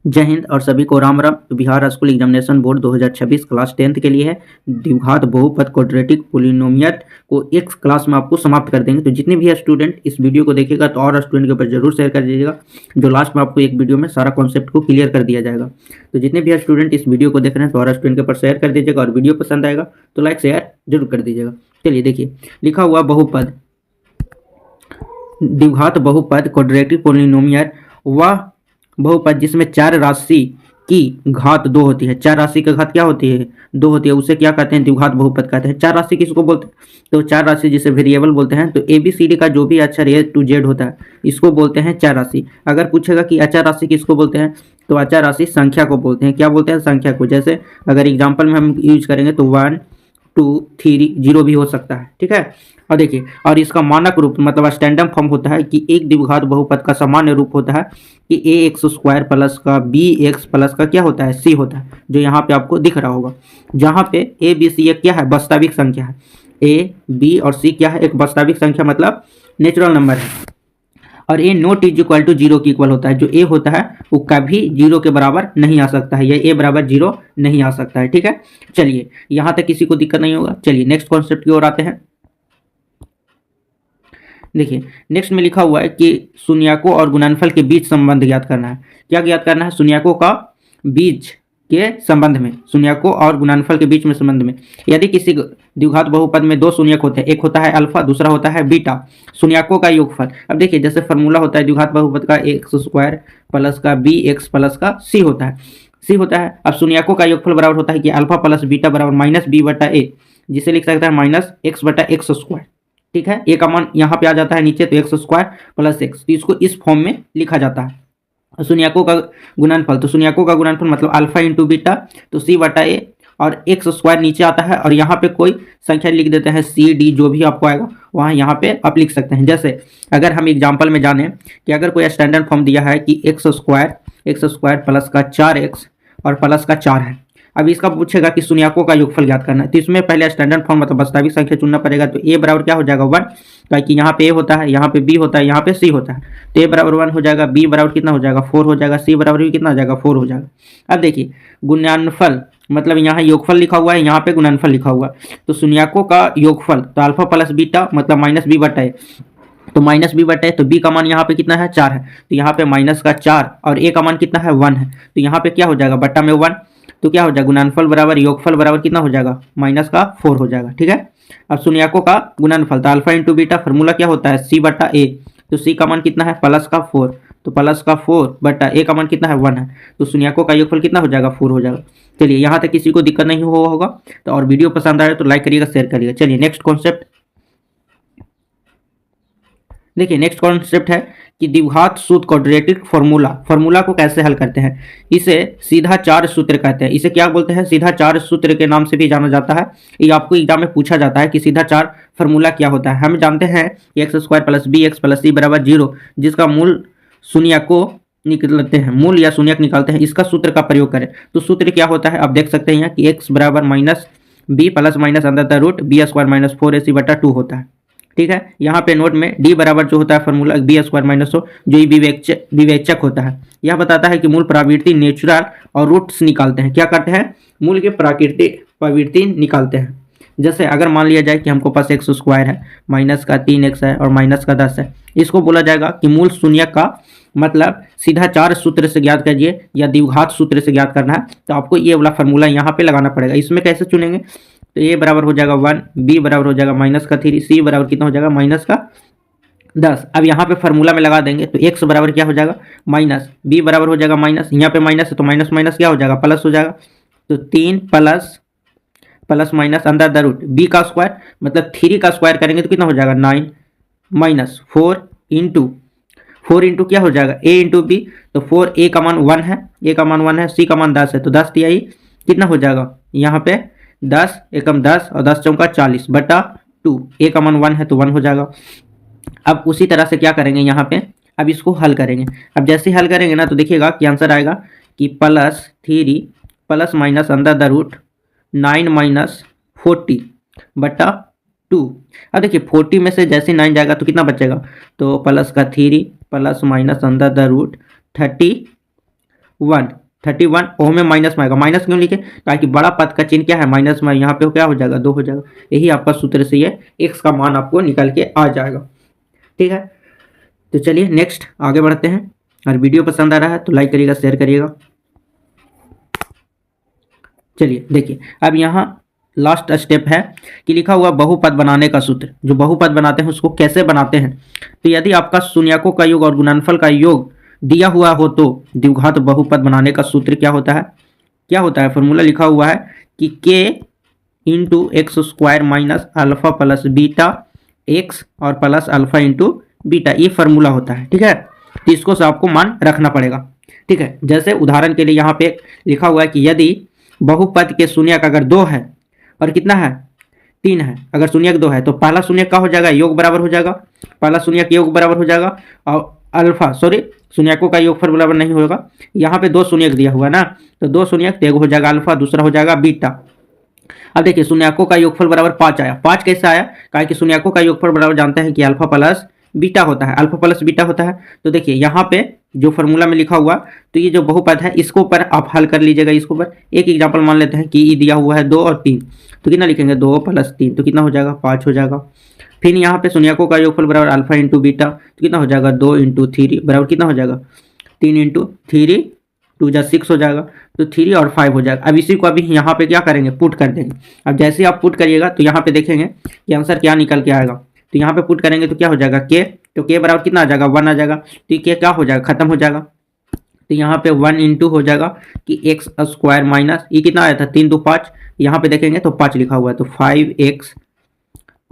जय हिंद और सभी को Ram Ram. Bihar school examination board 2026 class 10th के लिए है। द्विघात बहुपद क्वाड्रेटिक पोलिनोमियल को एक क्लास में आपको समाप्त कर देंगे। तो जितने भी स्टूडेंट इस वीडियो को देखेगा तो और स्टूडेंट के ऊपर जरूर शेयर कर दीजिएगा, जो लास्ट में आपको एक वीडियो में सारा कॉन्सेप्ट को क्लियर कर दिया जाएगा। तो जितने भी स्टूडेंट इस वीडियो को देख रहे हैं तो और स्टूडेंट के ऊपर शेयर कर दीजिएगा, और वीडियो पसंद आएगा तो लाइक शेयर जरूर कर दीजिएगा। चलिए देखिए, लिखा हुआ बहुपद द्विघात बहुपद क्वाड्रेटिक पोलिनोमियल वह बहुपद जिसमें चार राशि की घात 2 होती है। चार राशि की घात क्या होती है? 2 होती है। उसे क्या कहते हैं? द्विघात बहुपद कहते हैं। चार राशि किसको बोलते हैं? तो चार राशि जिसे वेरिएबल बोलते हैं। तो ABCD का जो भी अक्षर A to Z होता है इसको बोलते हैं चार राशि। अगर पूछेगा कि अचर राशि किसको बोलते हैं, तो अचर राशि संख्या को बोलते हैं। क्या बोलते हैं? संख्या को। जैसे अगर एग्जाम्पल में हम यूज करेंगे तो 1 2 3 0 भी हो सकता है। ठीक है। और देखिए, और इसका मानक रूप मतलब स्टैंडर्ड फॉर्म होता है कि एक द्विघात बहुपद का सामान्य रूप होता है कि ax² प्लस का bx प्लस का क्या होता है? c होता है, जो यहाँ पे आपको दिख रहा होगा। जहाँ पे a b c एक क्या है? वास्तविक संख्या है। a b और c क्या है? एक वास्तविक संख्या मतलब नेचुरल नंबर है। और a not is equal to 0 की इक्वल होता है। जो a होता है वो कभी 0 के बराबर नहीं आ सकता है, या a बराबर 0 नहीं आ सकता है। ठीक है। चलिए, यहाँ तक किसी को दिक्कत नहीं होगा। चलिए नेक्स्ट कॉन्सेप्ट की ओर आते हैं। देखिए, नेक्स्ट में लिखा हुआ है कि शून्यकों और गुणनफल के बीच संबंध ज्ञात करना है। क्या ज्ञात करना है? शून्यकों का बीच के संबंध में, शून्यकों और गुणनफल के बीच में संबंध में। यदि किसी द्विघात बहुपद में दो शून्यक होते हैं, एक होता है अल्फा, दूसरा होता है बीटा, शून्यकों का योगफल। अब देखिए, जैसे फॉर्मूला होता है द्विघात बहुपद का x² प्लस का bx प्लस का c होता है। c होता है। अब शून्यकों का योगफल बराबर होता है कि अल्फा प्लस बीटा बराबर -b/a, जिसे लिख सकता है -x/x²। ठीक है। ए का मान यहाँ पे आ जाता है नीचे, तो x² प्लस x, तो इसको इस फॉर्म में लिखा जाता है। शून्यकों का गुणनफल, तो शून्यकों का गुणनफल मतलब अल्फा इंटू बीटा, तो c/a, और x² नीचे आता है, और यहाँ पे कोई संख्या लिख देते हैं c d, जो भी आपको आएगा वहाँ यहाँ पे आप लिख सकते हैं। जैसे अगर हम एग्जाम्पल में जाने कि अगर कोई स्टैंडर्ड फॉर्म दिया है कि x² प्लस का 4x और प्लस का 4 है। अब इसका पूछेगा कि शून्यकों का योगफल ज्ञात करना है, तो इसमें पहले स्टैंडर्ड फॉर्म मतलब वास्तविक संख्या चुनना पड़ेगा। तो a बराबर क्या हो जाएगा? 1, ताकि यहाँ पे a होता है, यहाँ पे b होता है, यहाँ पे c होता है। तो a बराबर 1 हो जाएगा, b बराबर कितना हो जाएगा? 4 हो जाएगा, c बराबर भी कितना हो जाएगा? 4 हो जाएगा। अब देखिए, गुणनफल मतलब यहाँ योगफल लिखा हुआ है, यहाँ पे गुणनफल लिखा हुआ है। तो शून्यकों का योगफल, तो अल्फा प्लस बीटा मतलब -b/a, तो -b/a, तो b का मान यहाँ पे कितना है? 4 है, तो यहाँ पे माइनस का 4, और a का मान कितना है? 1 है, तो यहाँ पे क्या हो जाएगा? बट्टा में 1, तो क्या हो जाएगा? गुणनफल बराबर योगफल बराबर कितना हो जाएगा? -4 हो जाएगा। ठीक है। अब शून्यकों का गुणनफल, तो अल्फा इंटू बीटा, फॉर्मूला क्या होता है? c/a, तो c का मान कितना है? +4, तो +4/a का मान कितना है? 1 है, तो शून्यकों का योगफल कितना हो जाएगा? 4 हो जाएगा। चलिए, यहाँ तक किसी को दिक्कत नहीं हुआ होगा। तो और वीडियो पसंद आए तो लाइक करिएगा, शेयर करिएगा। चलिए नेक्स्ट कॉन्सेप्ट देखिए। नेक्स्ट कॉन्सेप्ट है कि द्विघात सूत्र क्वाड्रेटिक फॉर्मूला को कैसे हल करते हैं। इसे सीधा चार सूत्र कहते हैं। इसे क्या बोलते हैं? सीधा चार सूत्र के नाम से भी जाना जाता है। ये आपको एग्जाम में पूछा जाता है कि सीधा चार फॉर्मूला क्या होता है। हम जानते हैं x² plus bx plus c बराबर 0, जिसका मूल शून्य को निकलते हैं, मूल या शून्यक निकालते हैं, इसका सूत्र का प्रयोग करें। तो सूत्र क्या होता है? आप देख सकते हैं यहाँ कि x बराबर -b plus minus under the root b² -4ac/2 होता है। ठीक है। यहाँ पे नोट में d बराबर जो होता है फॉर्मूला b² -100, जो ही विवेचक होता है। यह बताता है कि मूल प्रवृत्ति नेचुरल और रूट्स निकालते हैं। क्या करते हैं? मूल की प्राकृतिक प्रवृत्ति निकालते हैं। जैसे अगर मान लिया जाए कि हमको पास x² है, माइनस का 3x है और माइनस का 10 है, इसको बोला जाएगा कि मूल शून्य का मतलब सीधा चार सूत्र से ज्ञात कीजिए, या द्विघात सूत्र से ज्ञात करना है, तो आपको ये वाला फॉर्मूला यहाँ पे लगाना पड़ेगा। इसमें कैसे चुनेंगे? तो a बराबर हो जाएगा 1, b बराबर हो जाएगा -3, c बराबर कितना हो जाएगा? -10। अब यहाँ पे फॉर्मूला में लगा देंगे, तो x बराबर क्या हो जाएगा? माइनस, b बराबर हो जाएगा माइनस, यहाँ पे माइनस है तो माइनस माइनस क्या हो जाएगा? प्लस हो जाएगा। तो 3 plus minus under the root b का स्क्वायर मतलब 3 का स्क्वायर करेंगे तो कितना हो जाएगा? 9 माइनस 4 इंटू क्या हो जाएगा? a इंटू बी, तो 4, a का मान 1 है, c का मान 10 है, तो 10 तिहाई कितना हो जाएगा? यहाँ पे 10 एकम 10 और 10 चौका 40/2, a का मान 1 है तो 1 हो जाएगा। अब उसी तरह से क्या करेंगे यहाँ पे? अब इसको हल करेंगे। अब जैसे हल करेंगे ना, तो देखिएगा कि आंसर आएगा कि +3 plus minus under the root 9 - 40/2। अब देखिए 40 में से जैसे 9 जाएगा तो कितना बचेगा? तो +3 प्लस माइनस अंडर द रूट 30 1 31 ओम में माइनस में आएगा। माइनस क्यों लिखे? ताकि बड़ा पद का चिन्ह क्या है, माइनस में, यहाँ पे क्या हो जाएगा, 2 हो जाएगा। यही आपका सूत्र से ये x का मान आपको निकल के आ जाएगा। ठीक है, तो चलिए नेक्स्ट आगे बढ़ते हैं। और वीडियो पसंद आ रहा है तो लाइक करिएगा, शेयर करिएगा। चलिए देखिए, अब यहाँ लास्ट स्टेप है कि लिखा हुआ बहुपद बनाने का सूत्र। जो बहुपद बनाते हैं उसको कैसे बनाते हैं? तो यदि आपका शून्यकों का योग और गुणनफल का योग दिया हुआ हो तो द्विघात बहुपद बनाने का सूत्र क्या होता है? क्या होता है? फॉर्मूला लिखा हुआ है कि k into x square minus alpha plus beta x और प्लस अल्फा इंटू बीटा, ये फार्मूला होता है। ठीक है, तो इसको से आपको मान रखना पड़ेगा। ठीक है, जैसे उदाहरण के लिए यहाँ पे लिखा हुआ है कि यदि बहुपद के शून्यक अगर 2 है और कितना है, 3 है, अगर शून्यक 2 है तो पहला शून्यक क्या हो जाएगा, योग बराबर हो जाएगा। पहला शून्यक योग बराबर हो जाएगा और अल्फा शून्यकों का योगफल बराबर नहीं होगा। यहाँ पे 2 शून्यक दिया हुआ ना, तो 2 शून्यक, एक हो जाएगा अल्फा, दूसरा हो जाएगा बीटा। अब देखिए शून्यकों का योगफल बराबर 5 आया। 5 कैसे आया? कारण कि शून्यकों का योगफल बराबर जानते हैं कि अल्फा प्लस बीटा होता है, अल्फा प्लस बीटा होता है। तो देखिए यहाँ पे जो फॉर्मूला में लिखा हुआ, तो ये जो बहुपद है इसको ऊपर आप हल कर लीजिएगा। इसको ऊपर एक एग्जांपल मान लेते हैं कि ये दिया हुआ है 2 और 3, तो कितना लिखेंगे, 2 प्लस 3 तो कितना हो जाएगा, 5 हो जाएगा। फिर यहाँ पे शून्यकों का योगफल बराबर अल्फा इंटू बीटा, तो कितना हो जाएगा, 2 इंटू 3 बराबर कितना हो जाएगा, 3 इंटू 3 2 जा 6 हो जाएगा, तो 3 और 5 हो जाएगा। अब इसी को अभी यहाँ पे क्या करेंगे, पुट कर देंगे। अब जैसे आप पुट करिएगा तो यहाँ पे देखेंगे कि आंसर क्या निकल के आएगा। तो यहाँ पे पुट करेंगे तो क्या हो जाएगा, के, तो के बराबर कितना आ जाएगा, 1 आ जाएगा। तो ये क्या हो जाएगा, खत्म हो जाएगा। तो यहाँ पे 1 इंटू हो जाएगा कि एक्स स्क्वायर माइनस, ये कितना आया था, 3 2 5, यहाँ पे देखेंगे तो 5 लिखा हुआ है, तो 5x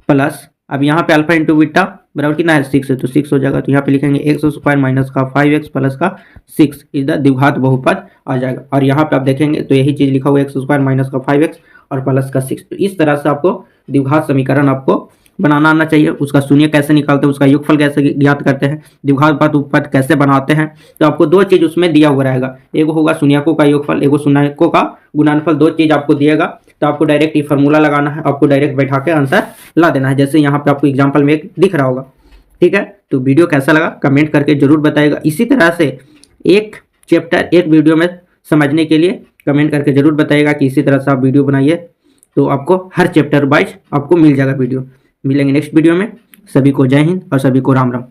प्लस, अब यहाँ पे अल्फा इंटू बीटा बराबर कितना है, 6 है, तो 6 हो जाएगा। तो यहाँ पे लिखेंगे एक्स स्क्वायर माइनस का 5x प्लस का 6 इज द द्विघात बहुपद आ जाएगा। और यहाँ पे आप देखेंगे तो यही चीज़ लिखा हुआ है, एक्स स्क्वायर माइनस का 5x और प्लस का 6। तो इस तरह से आपको द्विघात समीकरण आपको बनाना आना चाहिए। उसका शून्य कैसे निकालते हैं, उसका योगफल कैसे ज्ञात करते हैं, द्विघात बहुपद कैसे बनाते हैं, तो आपको 2 चीज़ उसमें दिया हुआ रहेगा। एक होगा शून्यकों का योगफल, एक शून्यकों का गुणनफल, 2 चीज़ आपको दिएगा। तो आपको डायरेक्ट ये फार्मूला लगाना है, आपको डायरेक्ट बैठा के आंसर ला देना है, जैसे यहाँ पे आपको एग्जाम्पल में एक दिख रहा होगा। ठीक है, तो वीडियो कैसा लगा कमेंट करके जरूर बताइएगा। इसी तरह से एक चैप्टर एक वीडियो में समझने के लिए कमेंट करके जरूर बताइएगा कि इसी तरह से आप वीडियो बनाइए, तो आपको हर चैप्टर वाइज आपको मिल जाएगा वीडियो। मिलेंगे नेक्स्ट वीडियो में। सभी को जय हिंद और सभी को राम राम।